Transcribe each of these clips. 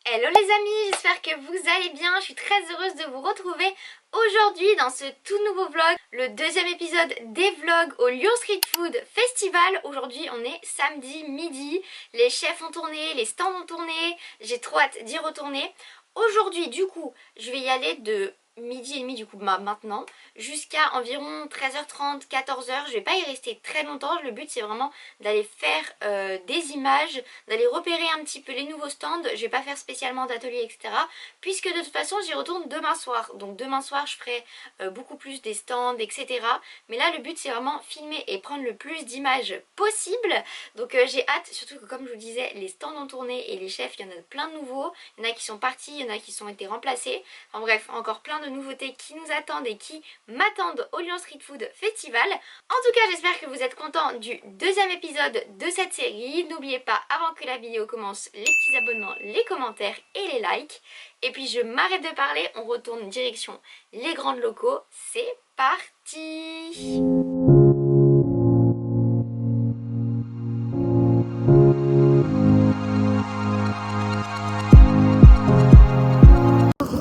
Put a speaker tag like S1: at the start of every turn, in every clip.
S1: Hello les amis, j'espère que vous allez bien, je suis très heureuse de vous retrouver aujourd'hui dans ce tout nouveau vlog, le deuxième épisode des vlogs au Lyon Street Food Festival. Aujourd'hui on est samedi midi, les chefs ont tourné, les stands ont tourné, j'ai trop hâte d'y retourner. Aujourd'hui du coup je vais y aller de midi et demi du coup maintenant jusqu'à environ 13h30, 14h. Je vais pas y rester très longtemps, le but c'est vraiment d'aller faire des images, d'aller repérer un petit peu les nouveaux stands. Je vais pas faire spécialement d'atelier etc, puisque de toute façon j'y retourne demain soir. Donc demain soir je ferai beaucoup plus des stands etc, mais là le but c'est vraiment filmer et prendre le plus d'images possible. Donc j'ai hâte, surtout que comme je vous disais les stands ont tourné et les chefs il y en a plein de nouveaux, il y en a qui sont partis, il y en a qui ont été remplacés, enfin bref encore plein de nouveautés qui nous attendent et qui m'attendent au Lyon Street Food Festival. En tout cas j'espère que vous êtes contents du deuxième épisode de cette série. N'oubliez pas avant que la vidéo commence les petits abonnements, les commentaires et les likes. Et puis je m'arrête de parler, on retourne direction les grandes locaux, c'est parti.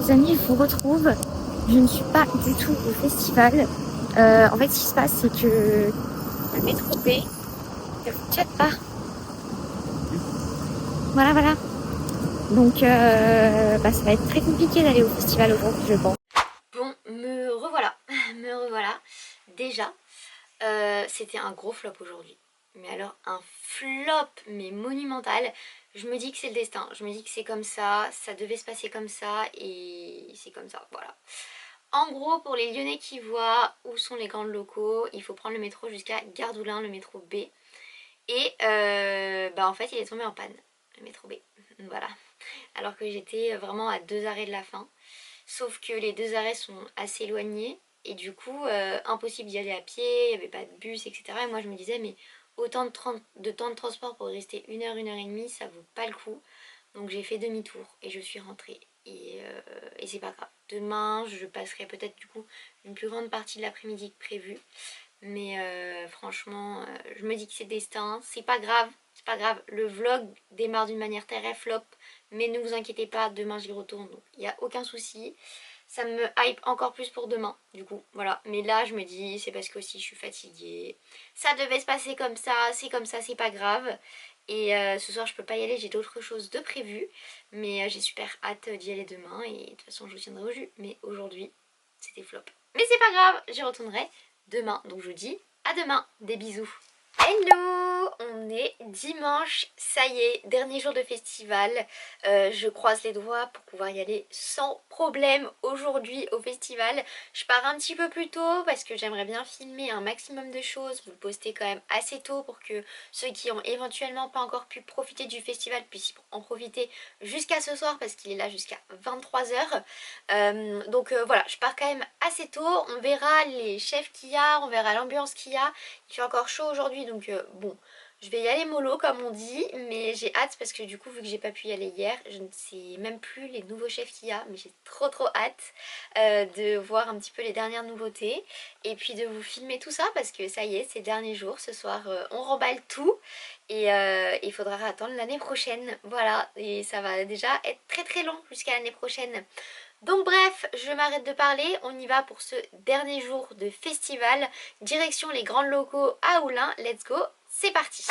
S1: Les amis, je vous retrouve. Je ne suis pas du tout au festival. En fait, ce qui se passe, c'est que le métro B ne fonctionne pas. Voilà. Donc, ça va être très compliqué d'aller au festival aujourd'hui, je pense. Bon, me revoilà. Déjà, c'était un gros flop aujourd'hui. Mais alors, un flop, mais monumental. Je me dis que c'est le destin. Je me dis que c'est comme ça devait se passer comme ça, et c'est comme ça, voilà. En gros, pour les Lyonnais qui voient où sont les grands locaux, il faut prendre le métro jusqu'à Gare d'Oulin, le métro B. Et en fait, il est tombé en panne, le métro B. Voilà. Alors que j'étais vraiment à 2 arrêts de la fin. Sauf que les 2 arrêts sont assez éloignés. Et du coup, impossible d'y aller à pied, il n'y avait pas de bus, etc. Et moi, je me disais, mais autant de temps de transport pour rester 1 heure, 1 heure et demie, ça vaut pas le coup. Donc j'ai fait demi-tour et je suis rentrée. Et c'est pas grave. Demain, je passerai peut-être du coup une plus grande partie de l'après-midi que prévu. Mais franchement, je me dis que c'est destin. C'est pas grave, c'est pas grave. Le vlog démarre d'une manière très flop. Mais ne vous inquiétez pas, demain j'y retourne. Donc il n'y a aucun souci. Ça me hype encore plus pour demain, du coup, voilà. Mais là, je me dis, c'est parce que aussi je suis fatiguée. Ça devait se passer comme ça, c'est pas grave. Et ce soir, je peux pas y aller, j'ai d'autres choses de prévues. Mais j'ai super hâte d'y aller demain. Et de toute façon, je vous tiendrai au jus. Mais aujourd'hui, c'était flop. Mais c'est pas grave, j'y retournerai demain. Donc je vous dis à demain, des bisous. Hello, on est dimanche, ça y est, dernier jour de festival. Je croise les doigts pour pouvoir y aller sans problème aujourd'hui au festival. Je pars un petit peu plus tôt parce que j'aimerais bien filmer un maximum de choses, vous le poster quand même assez tôt pour que ceux qui ont éventuellement pas encore pu profiter du festival puissent en profiter jusqu'à ce soir parce qu'il est là jusqu'à 23h. Donc voilà, je pars quand même assez tôt, on verra les chefs qu'il y a, on verra l'ambiance qu'il y a. Il fait encore chaud aujourd'hui donc bon, je vais y aller mollo comme on dit, mais j'ai hâte parce que du coup vu que j'ai pas pu y aller hier, je ne sais même plus les nouveaux chefs qu'il y a, mais j'ai trop hâte de voir un petit peu les dernières nouveautés et puis de vous filmer tout ça parce que ça y est, c'est le dernier jour, ce soir on remballe tout et il faudra attendre l'année prochaine, voilà, et ça va déjà être très long jusqu'à l'année prochaine. Donc bref, je m'arrête de parler, on y va pour ce dernier jour de festival, direction les grands locaux à Oulin, let's go, c'est parti.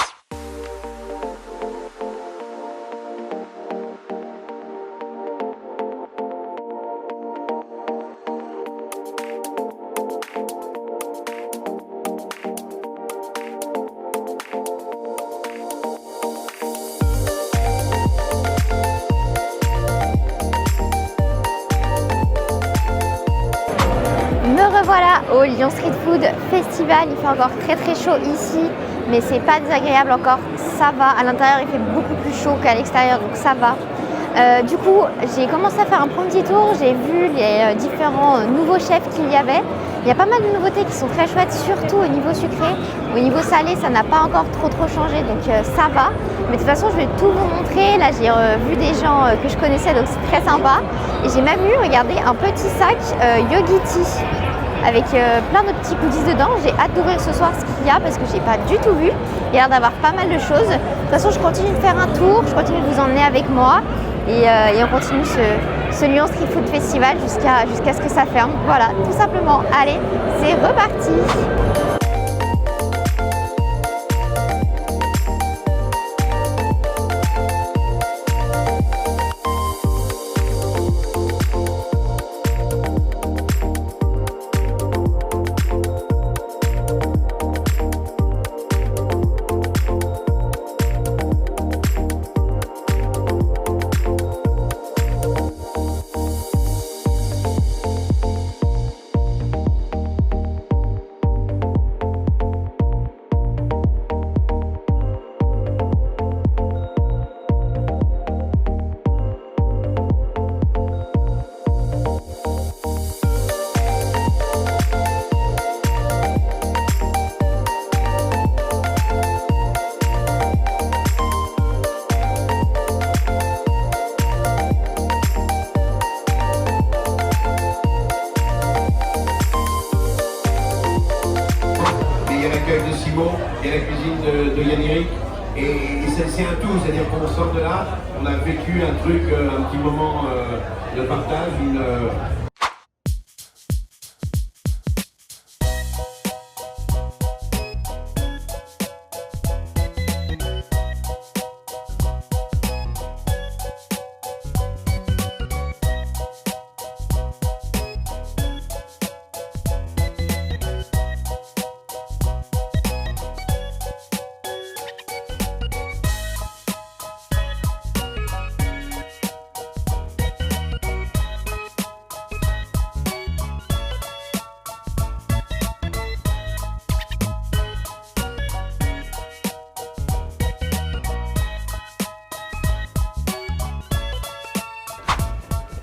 S1: Revoilà au Lyon Street Food Festival, il fait encore très chaud ici, mais c'est pas désagréable encore, ça va. À l'intérieur il fait beaucoup plus chaud qu'à l'extérieur, donc ça va. Du coup j'ai commencé à faire un premier tour, j'ai vu les différents nouveaux chefs qu'il y avait. Il y a pas mal de nouveautés qui sont très chouettes, surtout au niveau sucré. Au niveau salé ça n'a pas encore trop changé, donc ça va. Mais de toute façon je vais tout vous montrer. Là j'ai vu des gens que je connaissais, donc c'est très sympa. Et j'ai même eu, regardez, un petit sac Yogiti avec plein de petits goodies dedans. J'ai hâte d'ouvrir ce soir ce qu'il y a parce que j'ai pas du tout vu. Il y a l'air d'avoir pas mal de choses. De toute façon je continue de faire un tour, je continue de vous emmener avec moi. et on continue ce Lyon Street Food Festival jusqu'à ce que ça ferme. Voilà, tout simplement. Allez, c'est reparti!
S2: De Simon et la cuisine de Yannick et c'est un tout, c'est-à-dire qu'on sort de là, on a vécu un truc, un petit moment de partage,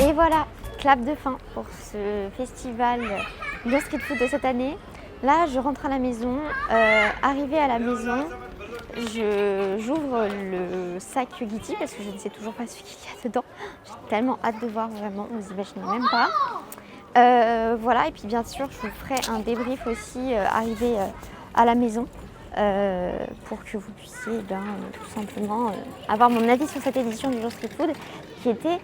S1: Et voilà, clap de fin pour ce festival Lyon Street Food de cette année. Là, je rentre à la maison. Arrivée à la maison, j'ouvre le sac Yogiti parce que je ne sais toujours pas ce qu'il y a dedans. J'ai tellement hâte de voir, vraiment, vous imaginez même pas. Voilà, et puis bien sûr, je vous ferai un débrief aussi arrivé à la maison pour que vous puissiez tout simplement avoir mon avis sur cette édition du Lyon Street Food qui était,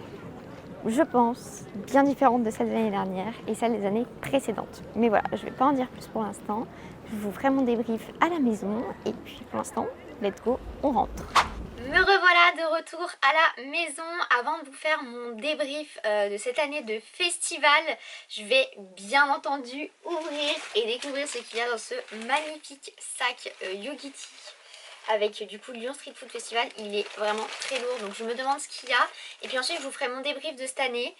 S1: je pense, bien différente de celle de l'année dernière et celle des années précédentes. Mais voilà, je ne vais pas en dire plus pour l'instant. Je vous ferai mon débrief à la maison et puis pour l'instant, let's go, on rentre. Me revoilà de retour à la maison. Avant de vous faire mon débrief de cette année de festival, je vais bien entendu ouvrir et découvrir ce qu'il y a dans ce magnifique sac Yogiti avec du coup le Lyon Street Food Festival. Il est vraiment très lourd, donc je me demande ce qu'il y a. Et puis ensuite je vous ferai mon débrief de cette année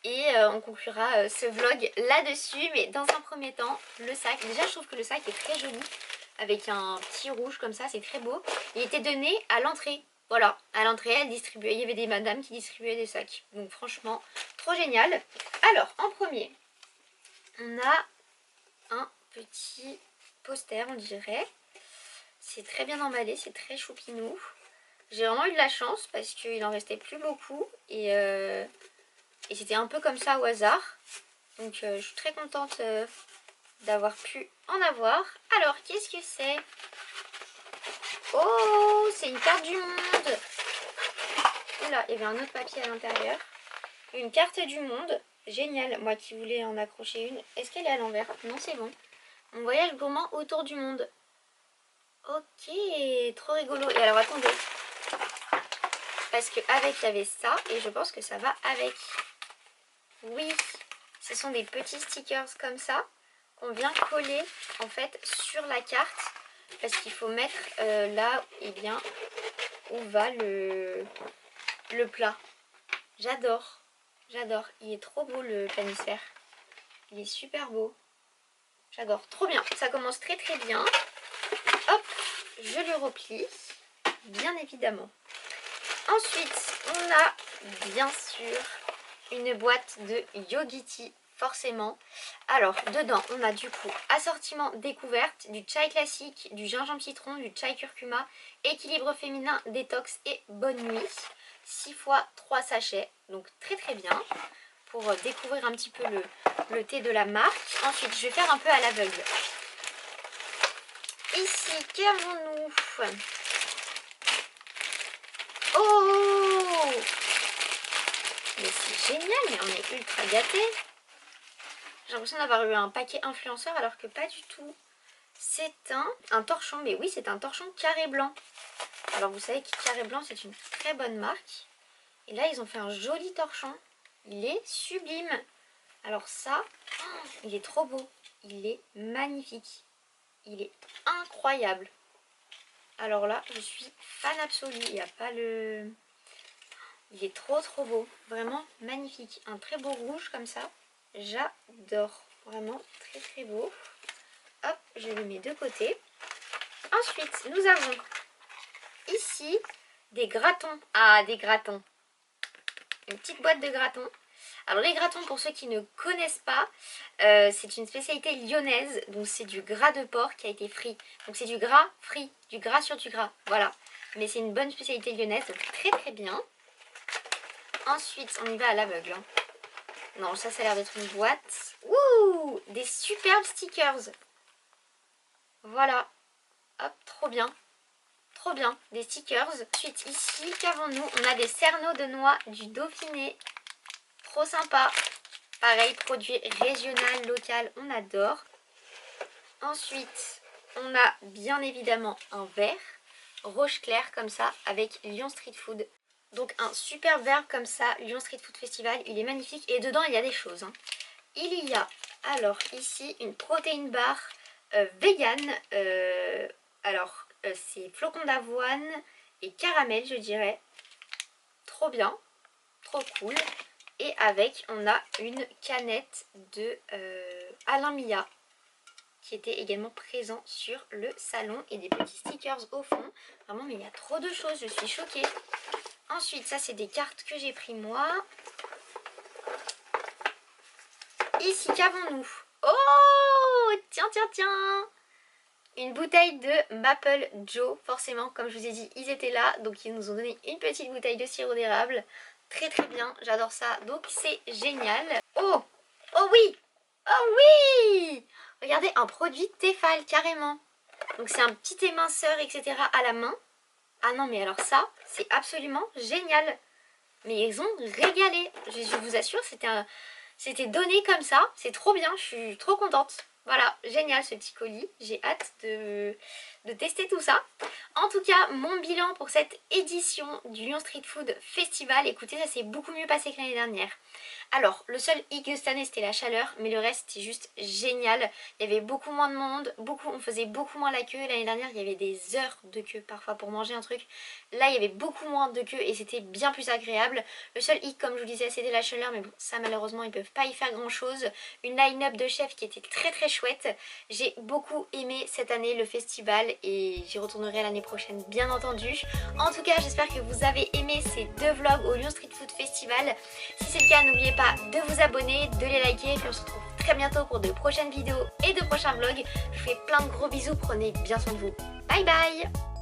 S1: et on conclura ce vlog là-dessus. Mais dans un premier temps, le sac. Déjà je trouve que le sac est très joli avec un petit rouge comme ça, c'est très beau. Il était donné à l'entrée. Voilà, à l'entrée, elle distribuait, il y avait des madames qui distribuaient des sacs. Donc franchement, trop génial. Alors, en premier, on a un petit poster, on dirait. C'est très bien emballé, c'est très choupinou. J'ai vraiment eu de la chance parce qu'il en restait plus beaucoup. Et c'était un peu comme ça au hasard. Donc je suis très contente d'avoir pu en avoir. Alors, qu'est-ce que c'est ? Oh, c'est une carte du monde. Oula, il y avait un autre papier à l'intérieur. Une carte du monde. Génial, moi qui voulais en accrocher une. Est-ce qu'elle est à l'envers? Non, c'est bon. Mon voyage gourmand autour du monde. Ok, trop rigolo. Et alors, attendez. Parce qu'avec, il y avait ça. Et je pense que ça va avec. Oui, ce sont des petits stickers comme ça qu'on vient coller en fait sur la carte. Parce qu'il faut mettre là, eh bien, où va le plat. J'adore, j'adore. Il est trop beau le planisphère. Il est super beau. J'adore, trop bien. Ça commence très très bien. Hop, je le replie, bien évidemment. Ensuite, on a bien sûr une boîte de Yogiti. Forcément. Alors, dedans, on a du coup assortiment découverte, du chai classique, du gingembre citron, du chai curcuma, équilibre féminin, détox et bonne nuit. 6 fois 3 sachets, donc très très bien pour découvrir un petit peu le thé de la marque. Ensuite, je vais faire un peu à l'aveugle. Ici, qu'avons-nous? Oh! Mais c'est génial, mais on est ultra gâtés. J'ai l'impression d'avoir eu un paquet influenceur alors que pas du tout. C'est un torchon, mais oui c'est un torchon carré blanc. Alors vous savez que carré blanc c'est une très bonne marque. Et là ils ont fait un joli torchon. Il est sublime. Alors ça, oh, il est trop beau. Il est magnifique. Il est incroyable. Alors là je suis fan absolue. Il n'y a pas le... Il est trop beau. Vraiment magnifique. Un très beau rouge comme ça. J'adore. Vraiment très beau. Hop, je le mets de côté. Ensuite, nous avons ici des gratons. Ah, des gratons. Une petite boîte de gratons. Alors les gratons, pour ceux qui ne connaissent pas, c'est une spécialité lyonnaise. Donc c'est du gras de porc qui a été frit. Donc c'est du gras frit, du gras sur du gras. Voilà. Mais c'est une bonne spécialité lyonnaise, donc très bien. Ensuite, on y va à l'aveugle. Hein. Non, ça a l'air d'être une boîte. Ouh, des superbes stickers. Voilà. Hop, trop bien. Trop bien, des stickers. Ensuite, ici, qu'avons-nous? On a des cerneaux de noix du Dauphiné. Trop sympa. Pareil, produit régional, local, on adore. Ensuite, on a bien évidemment un verre rouge clair comme ça avec Lyon Street Food. Donc un super verre comme ça, Lyon Street Food Festival, il est magnifique. Et dedans, il y a des choses. Hein. Il y a alors ici une protéine bar vegan. Alors c'est flocons d'avoine et caramel, je dirais. Trop bien, trop cool. Et avec, on a une canette de Alain Millat qui était également présent sur le salon et des petits stickers au fond. Vraiment, mais il y a trop de choses, je suis choquée. Ensuite, ça c'est des cartes que j'ai pris moi. Ici, qu'avons-nous? Oh, tiens. Une bouteille de Maple Joe. Forcément, comme je vous ai dit, ils étaient là. Donc, ils nous ont donné une petite bouteille de sirop d'érable. Très bien, j'adore ça. Donc, c'est génial. Oh oui. Oh oui. Regardez, un produit Tefal, carrément. Donc, c'est un petit éminceur, etc. à la main. Ah non, mais alors ça, c'est absolument génial. Mais ils ont régalé. Je vous assure, c'était donné comme ça. C'est trop bien, je suis trop contente. Voilà, génial ce petit colis. J'ai hâte de tester tout ça. En tout cas, mon bilan pour cette édition du Lyon Street Food Festival. Écoutez, ça s'est beaucoup mieux passé que l'année dernière. Alors, le seul hic de cette année, c'était la chaleur. Mais le reste, c'était juste génial. Il y avait beaucoup moins de monde. On faisait beaucoup moins la queue. L'année dernière, il y avait des heures de queue parfois pour manger un truc. Là, il y avait beaucoup moins de queue et c'était bien plus agréable. Le seul hic, comme je vous le disais, c'était la chaleur. Mais bon, ça, malheureusement, ils peuvent pas y faire grand-chose. Une line-up de chefs qui était très chouette. J'ai beaucoup aimé cette année le festival et j'y retournerai l'année prochaine, bien entendu. En tout cas, j'espère que vous avez aimé ces deux vlogs au Lyon Street Food Festival. Si c'est le cas, n'oubliez pas de vous abonner, de les liker. Et puis on se retrouve très bientôt pour de prochaines vidéos et de prochains vlogs. Je vous fais plein de gros bisous, prenez bien soin de vous. Bye bye.